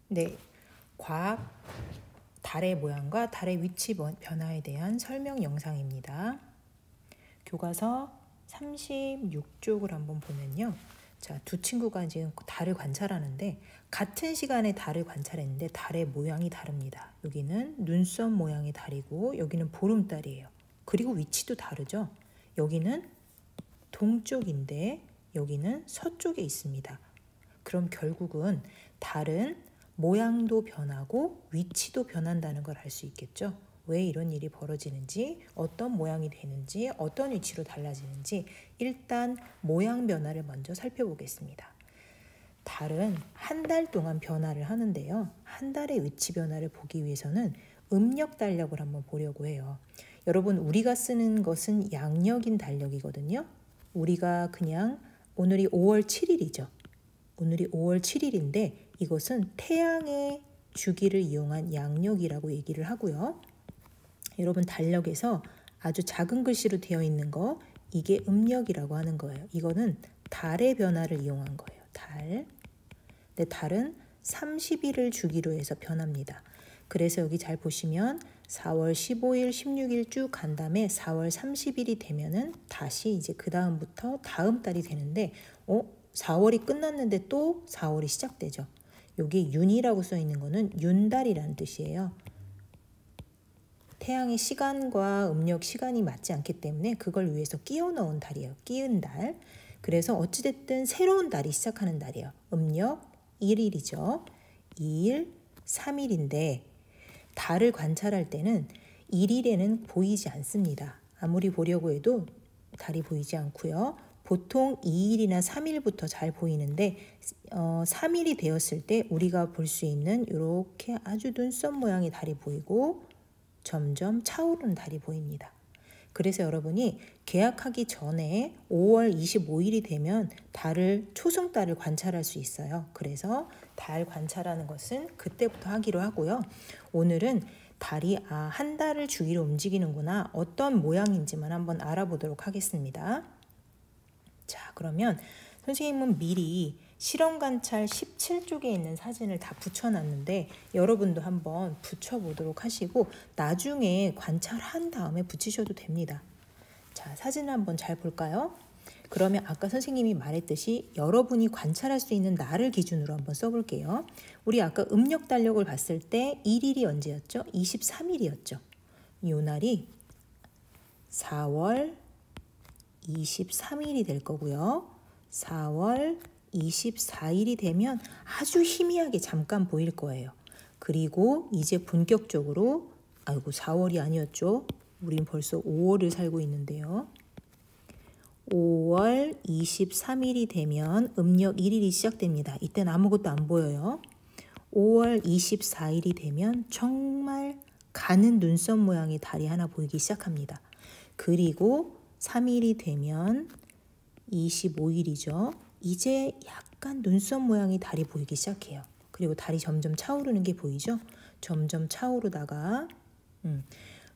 네, 과학 달의 모양과 달의 위치 변화에 대한 설명 영상입니다. 교과서 36쪽을 한번 보면요. 자, 두 친구가 지금 달을 관찰하는데 같은 시간에 달을 관찰했는데 달의 모양이 다릅니다. 여기는 눈썹 모양의 달이고 여기는 보름달이에요. 그리고 위치도 다르죠. 여기는 동쪽인데 여기는 서쪽에 있습니다. 그럼 결국은 달은 모양도 변하고 위치도 변한다는 걸 알 수 있겠죠. 왜 이런 일이 벌어지는지, 어떤 모양이 되는지, 어떤 위치로 달라지는지 일단 모양 변화를 먼저 살펴보겠습니다. 달은 한 달 동안 변화를 하는데요. 한 달의 위치 변화를 보기 위해서는 음력 달력을 한번 보려고 해요. 여러분, 우리가 쓰는 것은 양력인 달력이거든요. 우리가 그냥 오늘이 5월 7일이죠. 오늘이 5월 7일인데 이것은 태양의 주기를 이용한 양력이라고 얘기를 하고요. 여러분, 달력에서 아주 작은 글씨로 되어 있는 거, 이게 음력이라고 하는 거예요. 이거는 달의 변화를 이용한 거예요. 달. 근데 달은 30일을 주기로 해서 변합니다. 그래서 여기 잘 보시면 4월 15일, 16일 쭉 간 다음에 4월 30일이 되면은 다시 이제 그 다음부터 다음 달이 되는데 4월이 끝났는데 또 4월이 시작되죠. 여기 윤이라고 써 있는 거는 윤달이라는 뜻이에요. 태양의 시간과 음력 시간이 맞지 않기 때문에 그걸 위해서 끼워 넣은 달이에요. 끼운 달. 그래서 어찌됐든 새로운 달이 시작하는 달이에요. 음력 1일이죠. 2일, 3일인데 달을 관찰할 때는 1일에는 보이지 않습니다. 아무리 보려고 해도 달이 보이지 않고요. 보통 2일이나 3일부터 잘 보이는데 3일이 되었을 때 우리가 볼 수 있는 이렇게 아주 눈썹 모양의 달이 보이고 점점 차오르는 달이 보입니다. 그래서 여러분이 개학하기 전에 5월 25일이 되면 초승달을 관찰할 수 있어요. 그래서 달 관찰하는 것은 그때부터 하기로 하고요. 오늘은 달이 한 달을 주기로 움직이는구나, 어떤 모양인지만 한번 알아보도록 하겠습니다. 자, 그러면 선생님은 미리 실험 관찰 17쪽에 있는 사진을 다 붙여놨는데 여러분도 한번 붙여보도록 하시고 나중에 관찰한 다음에 붙이셔도 됩니다. 자, 사진을 한번 잘 볼까요? 그러면 아까 선생님이 말했듯이 여러분이 관찰할 수 있는 날을 기준으로 한번 써볼게요. 우리 아까 음력 달력을 봤을 때 1일이 언제였죠? 23일이었죠. 이 날이 4월 23일이 될 거고요. 4월 24일이 되면 아주 희미하게 잠깐 보일 거예요. 그리고 이제 본격적으로 4월이 아니었죠. 우린 벌써 5월을 살고 있는데요. 5월 23일이 되면 음력 1일이 시작됩니다. 이때는 아무것도 안 보여요. 5월 24일이 되면 정말 가는 눈썹 모양의 달이 하나 보이기 시작합니다. 그리고 3일이 되면 25일이죠. 이제 약간 눈썹 모양의 달이 보이기 시작해요. 그리고 달이 점점 차오르는 게 보이죠? 점점 차오르다가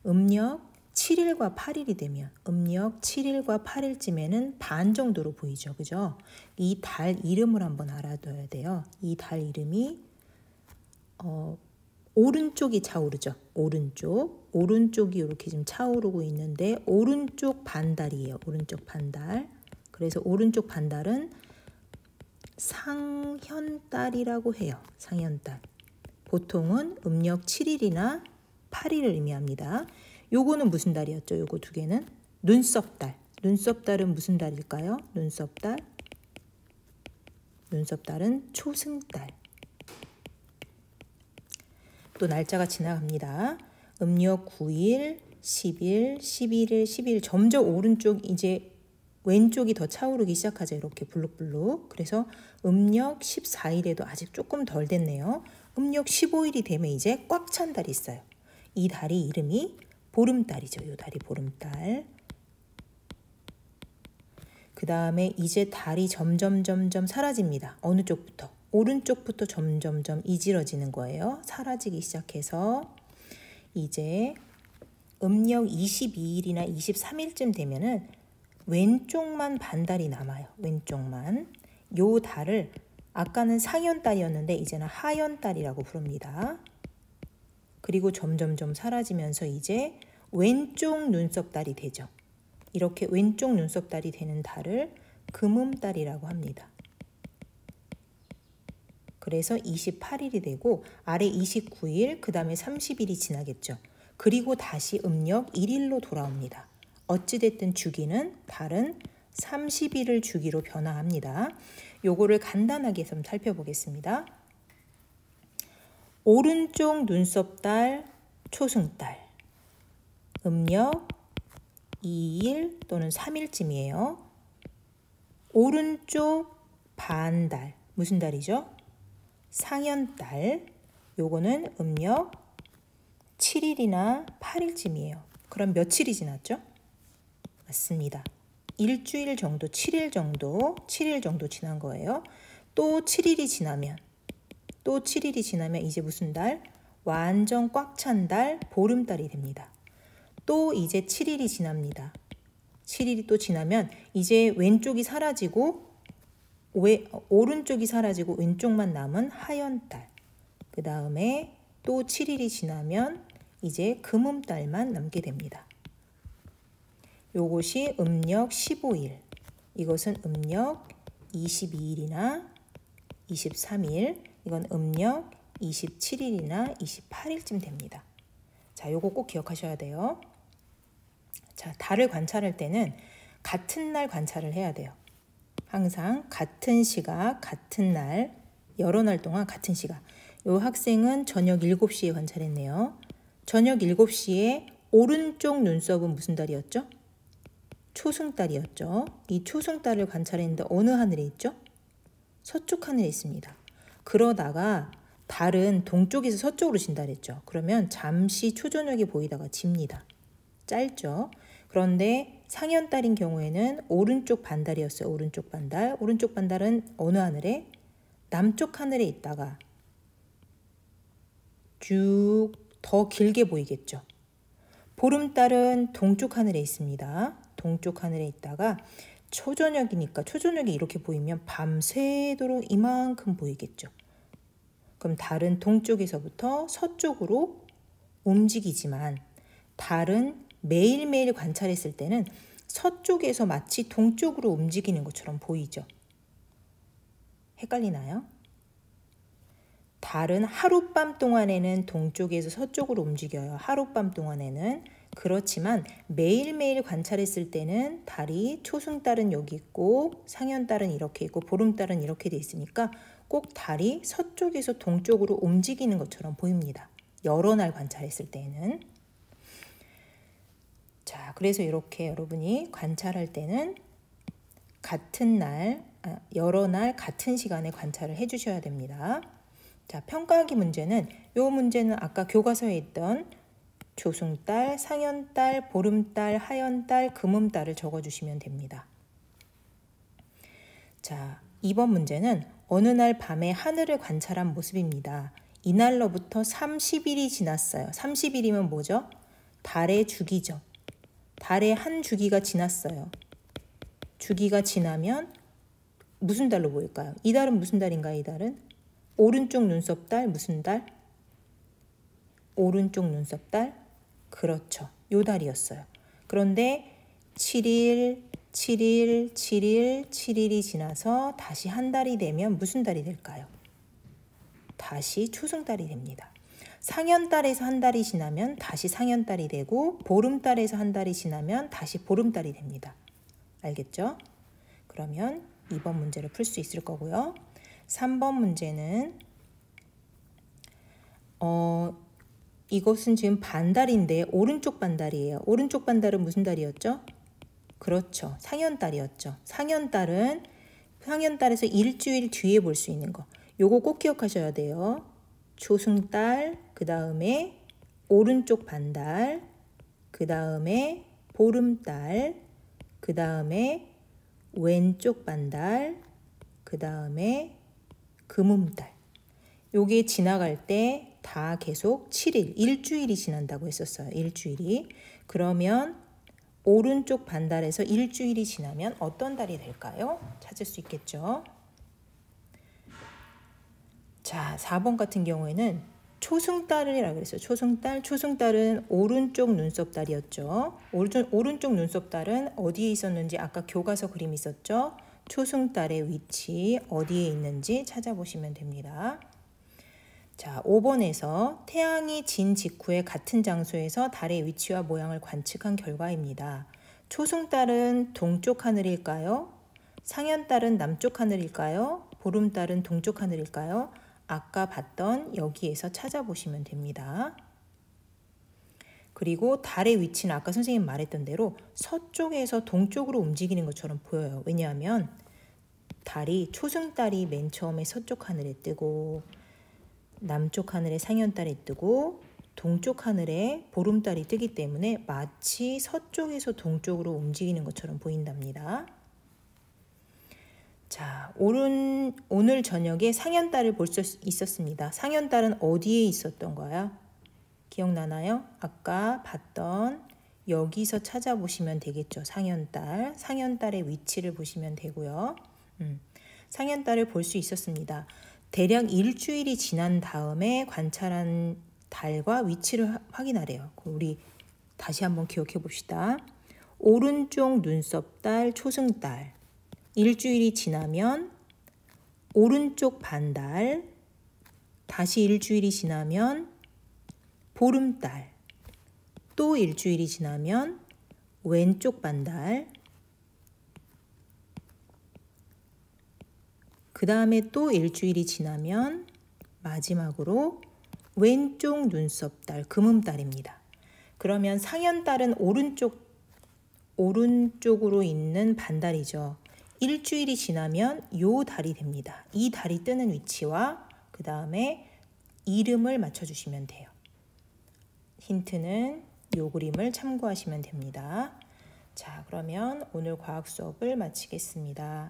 음력 7일과 8일이 되면 음력 7일과 8일쯤에는 반 정도로 보이죠. 그죠? 이 달 이름을 한번 알아둬야 돼요. 이 달 이름이 오른쪽이 차오르죠. 오른쪽이 이렇게 지금 차오르고 있는데 오른쪽 반달이에요. 오른쪽 반달. 그래서 오른쪽 반달은 상현달이라고 해요. 상현달. 보통은 음력 7일이나 8일을 의미합니다. 요거는 무슨 달이었죠? 요거 두 개는 눈썹달. 눈썹달은 무슨 달일까요? 눈썹달은 초승달. 또 날짜가 지나갑니다. 음력 9일, 10일, 11일, 12일 점점 오른쪽 이제 왼쪽이 더 차오르기 시작하죠. 이렇게 블룩블룩. 그래서 음력 14일에도 아직 조금 덜 됐네요. 음력 15일이 되면 이제 꽉 찬 달이 있어요. 이 달이 이름이 보름달이죠. 이 달이 보름달. 그 다음에 이제 달이 점점 사라집니다. 어느 쪽부터? 오른쪽부터 점점 이질어지는 거예요. 사라지기 시작해서 이제 음력 22일이나 23일쯤 되면은 왼쪽만 반달이 남아요. 왼쪽만. 요 달을 아까는 상현달이었는데 이제는 하현달이라고 부릅니다. 그리고 점점점 사라지면서 이제 왼쪽 눈썹달이 되죠. 이렇게 왼쪽 눈썹달이 되는 달을 금음달이라고 합니다. 그래서 28일이 되고 아래 29일, 그 다음에 30일이 지나겠죠. 그리고 다시 음력 1일로 돌아옵니다. 어찌됐든 주기는 달은 30일을 주기로 변화합니다. 요거를 간단하게 좀 살펴보겠습니다. 오른쪽 눈썹달 초승달, 음력 2일 또는 3일쯤이에요. 오른쪽 반달, 무슨 달이죠? 상현달, 요거는 음력 7일이나 8일쯤이에요. 그럼 며칠이 지났죠? 맞습니다. 일주일 정도, 7일 정도 지난 거예요. 또 7일이 지나면 이제 무슨 달? 완전 꽉 찬 달, 보름달이 됩니다. 또 이제 7일이 지납니다. 7일이 또 지나면 이제 왼쪽이 사라지고 오른쪽이 사라지고 왼쪽만 남은 하현달. 그 다음에 또 7일이 지나면 이제 금음달만 남게 됩니다. 요것이 음력 15일, 이것은 음력 22일이나 23일, 이건 음력 27일이나 28일쯤 됩니다. 자, 요거 꼭 기억하셔야 돼요. 자, 달을 관찰할 때는 같은 날 관찰을 해야 돼요. 항상 같은 시각, 같은 날, 여러 날 동안 같은 시각. 요 학생은 저녁 7시에 관찰했네요. 저녁 7시에 오른쪽 눈썹은 무슨 달이었죠? 초승달이었죠. 이 초승달을 관찰했는데 어느 하늘에 있죠? 서쪽 하늘에 있습니다. 그러다가 달은 동쪽에서 서쪽으로 진다 그랬죠. 그러면 잠시 초저녁에 보이다가 집니다. 짧죠. 그런데 상현달인 경우에는 오른쪽 반달이었어요. 오른쪽 반달. 오른쪽 반달은 어느 하늘에? 남쪽 하늘에 있다가 쭉 더 길게 보이겠죠. 보름달은 동쪽 하늘에 있습니다. 동쪽 하늘에 있다가 초저녁이니까 초저녁이 이렇게 보이면 밤새도록 이만큼 보이겠죠. 그럼 달은 동쪽에서부터 서쪽으로 움직이지만 달은 매일매일 관찰했을 때는 서쪽에서 마치 동쪽으로 움직이는 것처럼 보이죠. 헷갈리나요? 달은 하룻밤 동안에는 동쪽에서 서쪽으로 움직여요. 하룻밤 동안에는. 그렇지만 매일매일 관찰했을 때는 달이 초승달은 여기 있고 상현달은 이렇게 있고 보름달은 이렇게 돼 있으니까 꼭 달이 서쪽에서 동쪽으로 움직이는 것처럼 보입니다. 여러 날 관찰했을 때는. 자, 그래서 이렇게 여러분이 관찰할 때는 같은 날, 여러 날 같은 시간에 관찰을 해주셔야 됩니다. 자, 평가하기 문제는 요 문제는 아까 교과서에 있던 초승달, 상현달, 보름달, 하현달, 금음달을 적어주시면 됩니다. 자, 2번 문제는 어느 날 밤에 하늘을 관찰한 모습입니다. 이날로부터 30일이 지났어요. 30일이면 뭐죠? 달의 주기죠. 달의 한 주기가 지났어요. 주기가 지나면 무슨 달로 보일까요? 이 달은 무슨 달인가요? 이 달은? 오른쪽 눈썹달 무슨 달? 오른쪽 눈썹달? 그렇죠. 요 달이었어요. 그런데 7일, 7일, 7일, 7일이 지나서 다시 한 달이 되면 무슨 달이 될까요? 다시 초승달이 됩니다. 상현달에서 한 달이 지나면 다시 상현달이 되고 보름달에서 한 달이 지나면 다시 보름달이 됩니다. 알겠죠? 그러면 2번 문제를 풀 수 있을 거고요. 3번 문제는 이것은 지금 반달인데 오른쪽 반달이에요. 오른쪽 반달은 무슨 달이었죠? 그렇죠. 상현달이었죠. 상현달에서 일주일 뒤에 볼 수 있는 거. 요거 꼭 기억하셔야 돼요. 초승달, 그 다음에 오른쪽 반달, 그 다음에 보름달, 그 다음에 왼쪽 반달, 그 다음에 금음달. 요게 지나갈 때 다 계속 7일, 일주일이 지난다고 했었어요. 일주일이. 그러면 오른쪽 반달에서 일주일이 지나면 어떤 달이 될까요? 찾을 수 있겠죠. 자, 4번 같은 경우에는 초승달이라고 그랬어요. 초승달. 초승달은 오른쪽 눈썹달이었죠. 오른쪽 눈썹달은 어디에 있었는지 아까 교과서 그림 있었죠. 초승달의 위치 어디에 있는지 찾아보시면 됩니다. 자, 5번에서 태양이 진 직후에 같은 장소에서 달의 위치와 모양을 관측한 결과입니다. 초승달은 동쪽 하늘일까요? 상현달은 남쪽 하늘일까요? 보름달은 동쪽 하늘일까요? 아까 봤던 여기에서 찾아보시면 됩니다. 그리고 달의 위치는 아까 선생님 말했던 대로 서쪽에서 동쪽으로 움직이는 것처럼 보여요. 왜냐하면 초승달이 맨 처음에 서쪽 하늘에 뜨고 남쪽 하늘에 상현달이 뜨고 동쪽 하늘에 보름달이 뜨기 때문에 마치 서쪽에서 동쪽으로 움직이는 것처럼 보인답니다. 자, 오늘 저녁에 상현달을 볼 수 있었습니다. 상현달은 어디에 있었던 거야? 기억나나요? 아까 봤던 여기서 찾아보시면 되겠죠. 상현달의 위치를 보시면 되고요. 상현달을 볼 수 있었습니다. 대략 일주일이 지난 다음에 관찰한 달과 위치를 확인하래요. 우리 다시 한번 기억해 봅시다. 오른쪽 눈썹달 초승달. 일주일이 지나면 오른쪽 반달. 다시 일주일이 지나면 보름달. 또 일주일이 지나면 왼쪽 반달. 그 다음에 또 일주일이 지나면 마지막으로 왼쪽 눈썹달, 금음달입니다. 그러면 상현달은 오른쪽으로 있는 반달이죠. 일주일이 지나면 요 달이 됩니다. 이 달이 뜨는 위치와 그 다음에 이름을 맞춰주시면 돼요. 힌트는 요 그림을 참고하시면 됩니다. 자, 그러면 오늘 과학 수업을 마치겠습니다.